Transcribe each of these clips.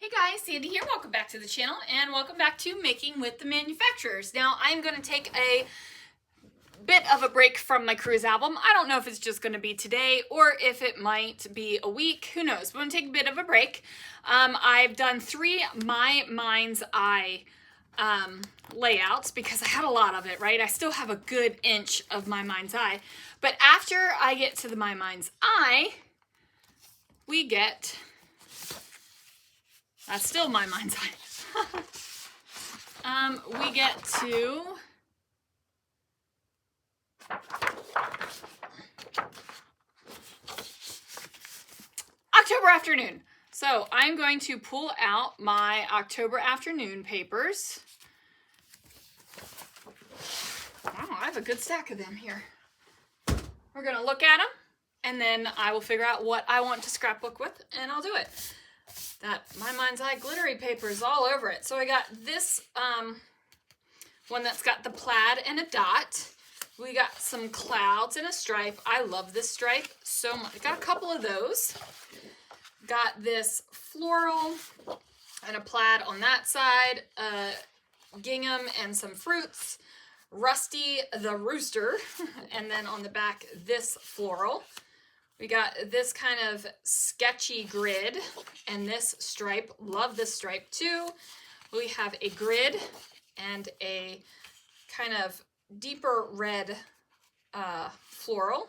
Hey guys, Sandy here. Welcome back to the channel and welcome back to Making with the Manufacturers. Now I'm going to take a bit of a break from my cruise album. I don't know if it's just going to be today or if it might be a week. Who knows? We're going to take a bit of a break. I've done 3 My Mind's Eye layouts because I had a lot of it, right? I still have a good inch of My Mind's Eye. But after I get to the My Mind's Eye, we get... That's still My Mind's Eye. We get to October afternoon. So I'm going to pull out my October afternoon papers. Wow, I have a good stack of them here. We're going to look at them, and then I will figure out what I want to scrapbook with, and I'll do it. That My Mind's Eye glittery paper is all over it. So I got this one that's got the plaid and a dot. We got some clouds and a stripe. I love this stripe so much. Got a couple of those. Got this floral and a plaid on that side. Gingham and some fruits. Rusty the rooster. And then on the back, this floral. We got this kind of sketchy grid and this stripe. Love this stripe too. We have a grid and a kind of deeper red floral.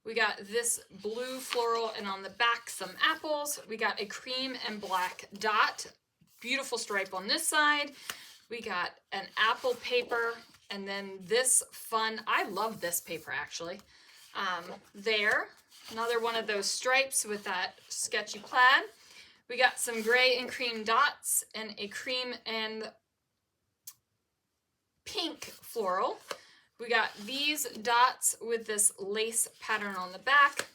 We got this blue floral and on the back some apples. We got a cream and black dot. Beautiful stripe on this side. We got an apple paper and then this fun, I love this paper actually. There. Another one of those stripes with that sketchy plaid. We got some gray and cream dots and a cream and pink floral. We got these dots with this lace pattern on the back.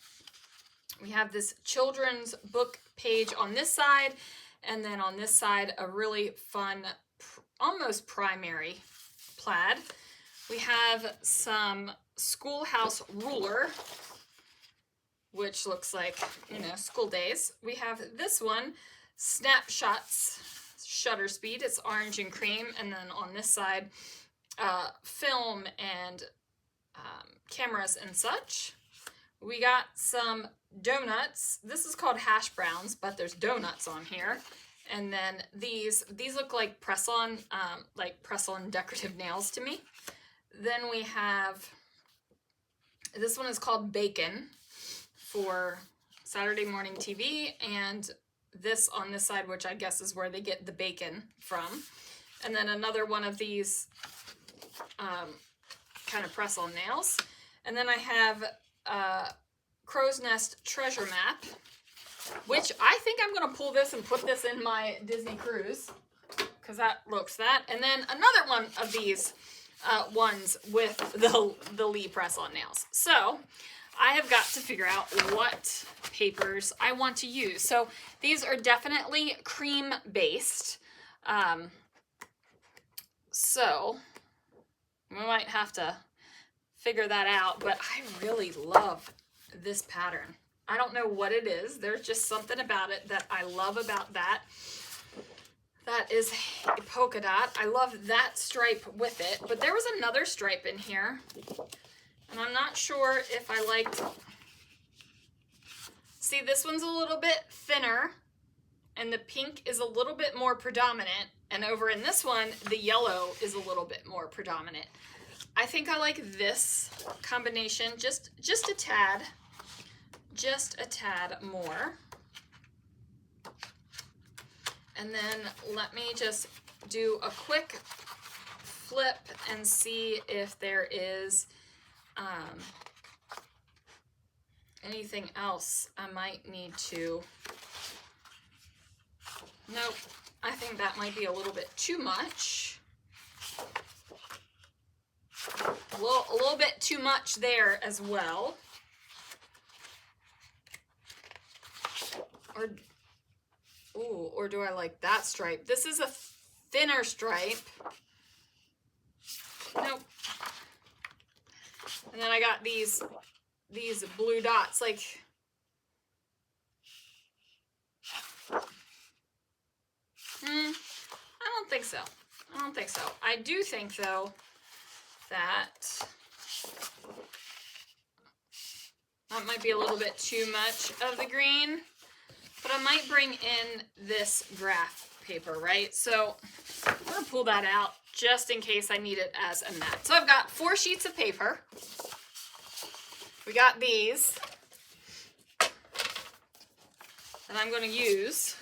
We have this children's book page on this side, and then on this side a really fun, almost primary plaid. We have some schoolhouse ruler, which looks like, school days. We have this one, Snapshots Shutter Speed. It's orange and cream. And then on this side, film and cameras and such. We got some donuts. This is called hash browns, but there's donuts on here. And then these look like press-on decorative nails to me. Then we have, this one is called Bacon, for Saturday morning TV, and this on this side, which I guess is where they get the bacon from. And then another one of these kind of press-on nails. And then I have Crow's Nest Treasure Map, which I think I'm going to pull this and put this in my Disney cruise, because that looks that. And then another one of these ones with the Lee press-on nails. So I have got to figure out what papers I want to use. So these are definitely cream based. So we might have to figure that out, but I really love this pattern. I don't know what it is. There's just something about it that I love about that. That is a polka dot. I love that stripe with it, but there was another stripe in here. And I'm not sure if I liked... See, this one's a little bit thinner, and the pink is a little bit more predominant. And over in this one, the yellow is a little bit more predominant. I think I like this combination just a tad more. And then let me just do a quick flip and see if there is anything else I might need to. Nope, I think that might be a little bit too much. A little bit too much there as well. Or do I like that stripe? This is a thinner stripe. Nope. And then I got these blue dots, like think so. I don't think so. I do think, though, that that might be a little bit too much of the green, but I might bring in this graph paper, right? So I'm going to pull that out just in case I need it as a mat. So I've got 4 sheets of paper. We got these that I'm going to use.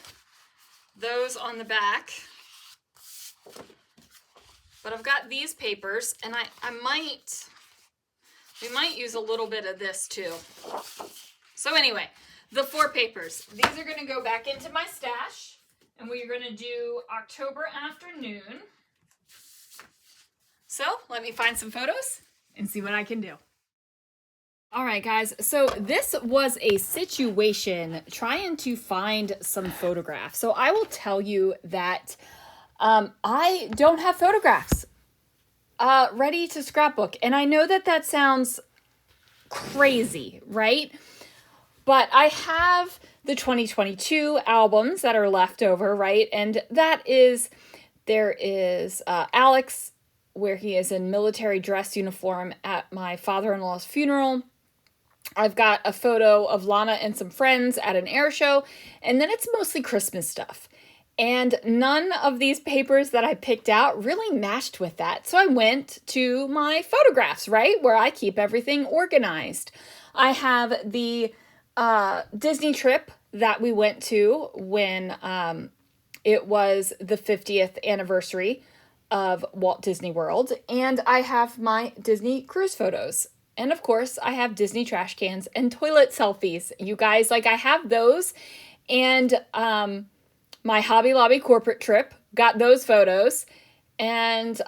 Those on the back. But I've got these papers, and we might use a little bit of this too. So anyway, the 4 papers. These are going to go back into my stash, and we are going to do October afternoon. So let me find some photos and see what I can do. All right, guys, so this was a situation trying to find some photographs. So I will tell you that I don't have photographs ready to scrapbook. And I know that that sounds crazy, right? But I have the 2022 albums that are left over, right? And there is Alex, where he is in military dress uniform at my father-in-law's funeral. I've got a photo of Lana and some friends at an air show, and then it's mostly Christmas stuff. And none of these papers that I picked out really matched with that. So I went to my photographs, right, where I keep everything organized. I have the Disney trip that we went to when it was the 50th anniversary of Walt Disney World. And I have my Disney cruise photos. And of course, I have Disney trash cans and toilet selfies. You guys, like, I have those. And my Hobby Lobby corporate trip, got those photos. And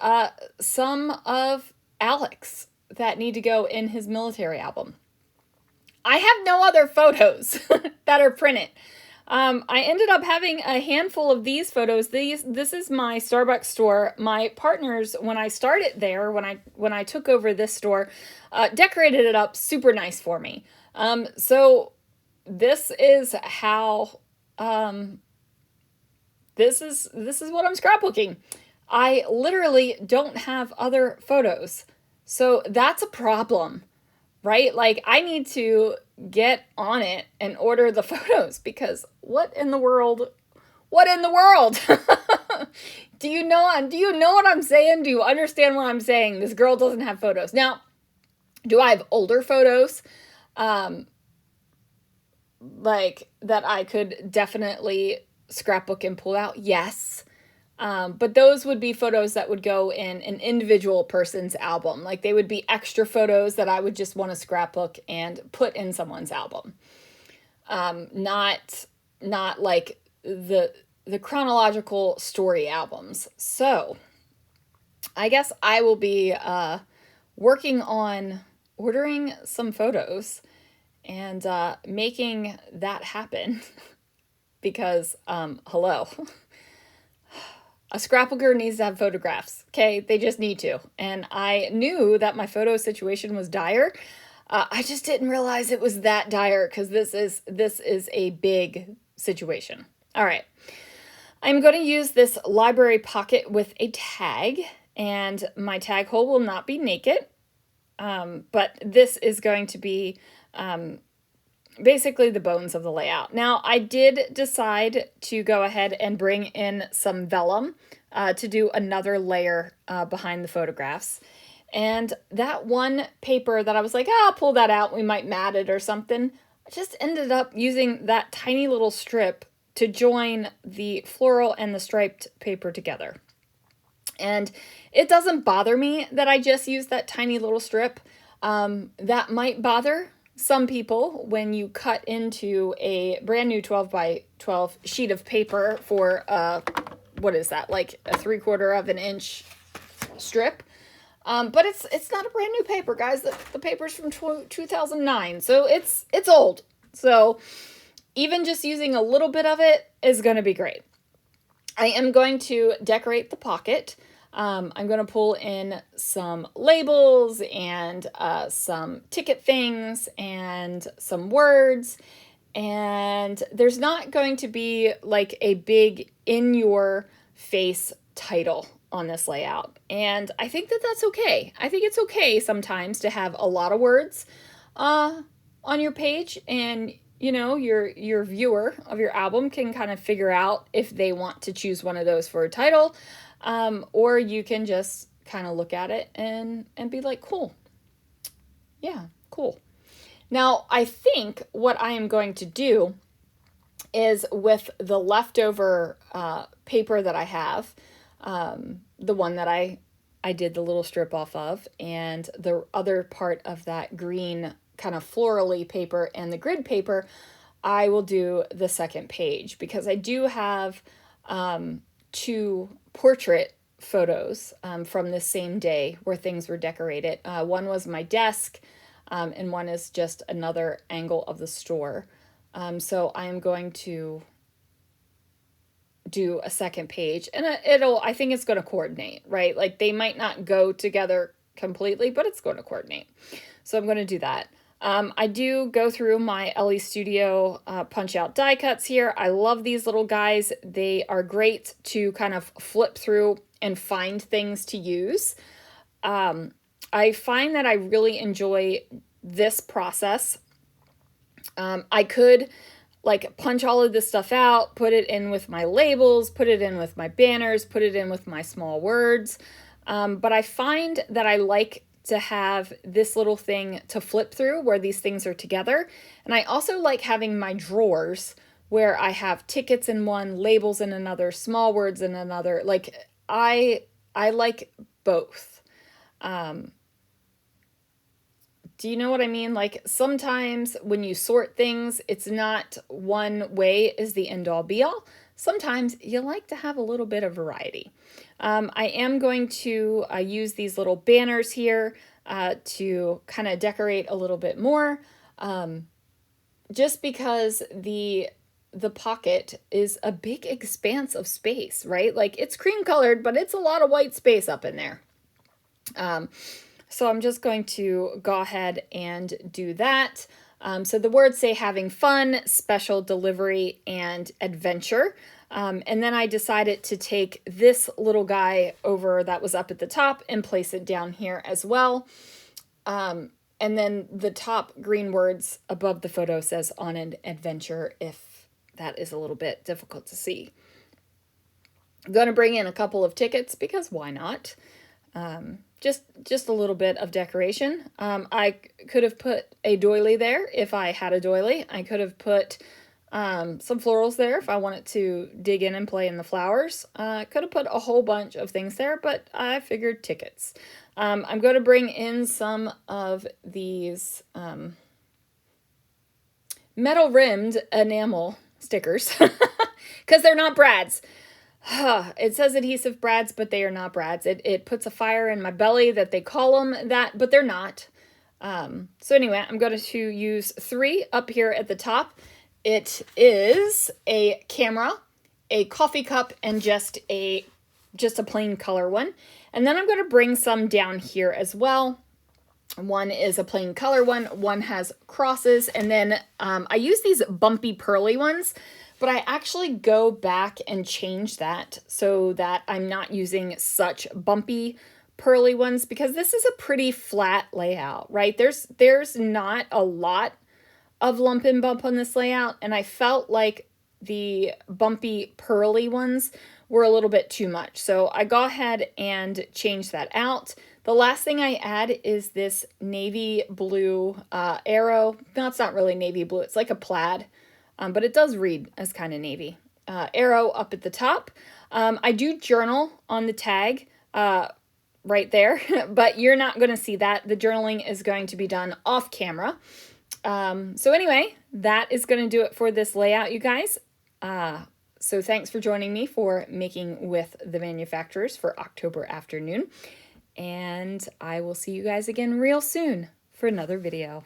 some of Alex that need to go in his military album. I have no other photos that are printed. I ended up having a handful of these photos. This is my Starbucks store. My partners, when I started there, when I took over this store, decorated it up super nice for me. So this is how this is what I'm scrapbooking. I literally don't have other photos. So that's a problem, right? Like, I need to get on it and order the photos, because what in the world? Do you know what I'm saying? Do you understand what I'm saying? This girl doesn't have photos. Now, do I have older photos like that I could definitely scrapbook and pull out? Yes. But those would be photos that would go in an individual person's album. Like, they would be extra photos that I would just want to scrapbook and put in someone's album. Not like the chronological story albums. So I guess I will be working on ordering some photos and making that happen because, hello. A scrapbooker needs to have photographs, okay? They just need to. And I knew that my photo situation was dire. I just didn't realize it was that dire, because this is a big situation. All right. I'm going to use this library pocket with a tag, and my tag hole will not be naked, but this is going to be basically the bones of the layout. Now, I did decide to go ahead and bring in some vellum to do another layer behind the photographs. And that one paper that I was like, I'll pull that out, we might mat it or something, I just ended up using that tiny little strip to join the floral and the striped paper together. And it doesn't bother me that I just used that tiny little strip. That might bother some people when you cut into a brand new 12 by 12 sheet of paper for, what is that, like a 3/4 of an inch strip. But it's not a brand new paper, guys. The paper's from 2009, so it's old. So even just using a little bit of it is going to be great. I am going to decorate the pocket. I'm going to pull in some labels and some ticket things and some words. And there's not going to be like a big in-your-face title on this layout. And I think that that's okay. I think it's okay sometimes to have a lot of words on your page, and you know, your viewer of your album can kind of figure out if they want to choose one of those for a title, or you can just kind of look at it and be like, cool. Yeah, cool. Now, I think what I am going to do is, with the leftover paper that I have, the one that I did the little strip off of, and the other part of that green kind of florally paper and the grid paper, I will do the second page, because I do have 2 portrait photos from the same day where things were decorated. One was my desk, and one is just another angle of the store. So I'm going to do a second page, and I think it's going to coordinate, right? Like, they might not go together completely, but it's going to coordinate. So I'm going to do that. I do go through my LE Studio punch out die cuts here. I love these little guys. They are great to kind of flip through and find things to use. I find that I really enjoy this process. I could like punch all of this stuff out, put it in with my labels, put it in with my banners, put it in with my small words. But I find that I like to have this little thing to flip through where these things are together. And I also like having my drawers where I have tickets in one, labels in another, small words in another. Like, I like both. Do you know what I mean? Like, sometimes when you sort things, it's not one way is the end all be all. Sometimes you like to have a little bit of variety. I am going to use these little banners here to kind of decorate a little bit more, just because the pocket is a big expanse of space, right? Like, it's cream colored, but it's a lot of white space up in there. So I'm just going to go ahead and do that. So the words say having fun, special delivery, and adventure. And then I decided to take this little guy over that was up at the top and place it down here as well. And then the top green words above the photo says on an adventure, if that is a little bit difficult to see. I'm going to bring in a couple of tickets because why not? Just a little bit of decoration. I could have put a doily there if I had a doily. I could have put some florals there if I wanted to dig in and play in the flowers. I could have put a whole bunch of things there, but I figured tickets. I'm going to bring in some of these metal rimmed enamel stickers because they're not brads. It says adhesive brads, but they are not brads. It puts a fire in my belly that they call them that, but they're not. So anyway, I'm going to use 3 up here at the top. It is a camera, a coffee cup, and just a plain color one. And then I'm going to bring some down here as well. One is a plain color one has crosses, and then I use these bumpy pearly ones. But I actually go back and change that so that I'm not using such bumpy pearly ones, because this is a pretty flat layout, right? There's not a lot of lump and bump on this layout, and I felt like the bumpy pearly ones were a little bit too much. So I go ahead and change that out. The last thing I add is this navy blue arrow. No, it's not really navy blue. It's like a plaid. But it does read as kind of navy. Arrow up at the top. I do journal on the tag right there, but you're not going to see that. The journaling is going to be done off camera. So anyway, that is going to do it for this layout, you guys. So thanks for joining me for Making with the Manufacturers for October afternoon. And I will see you guys again real soon for another video.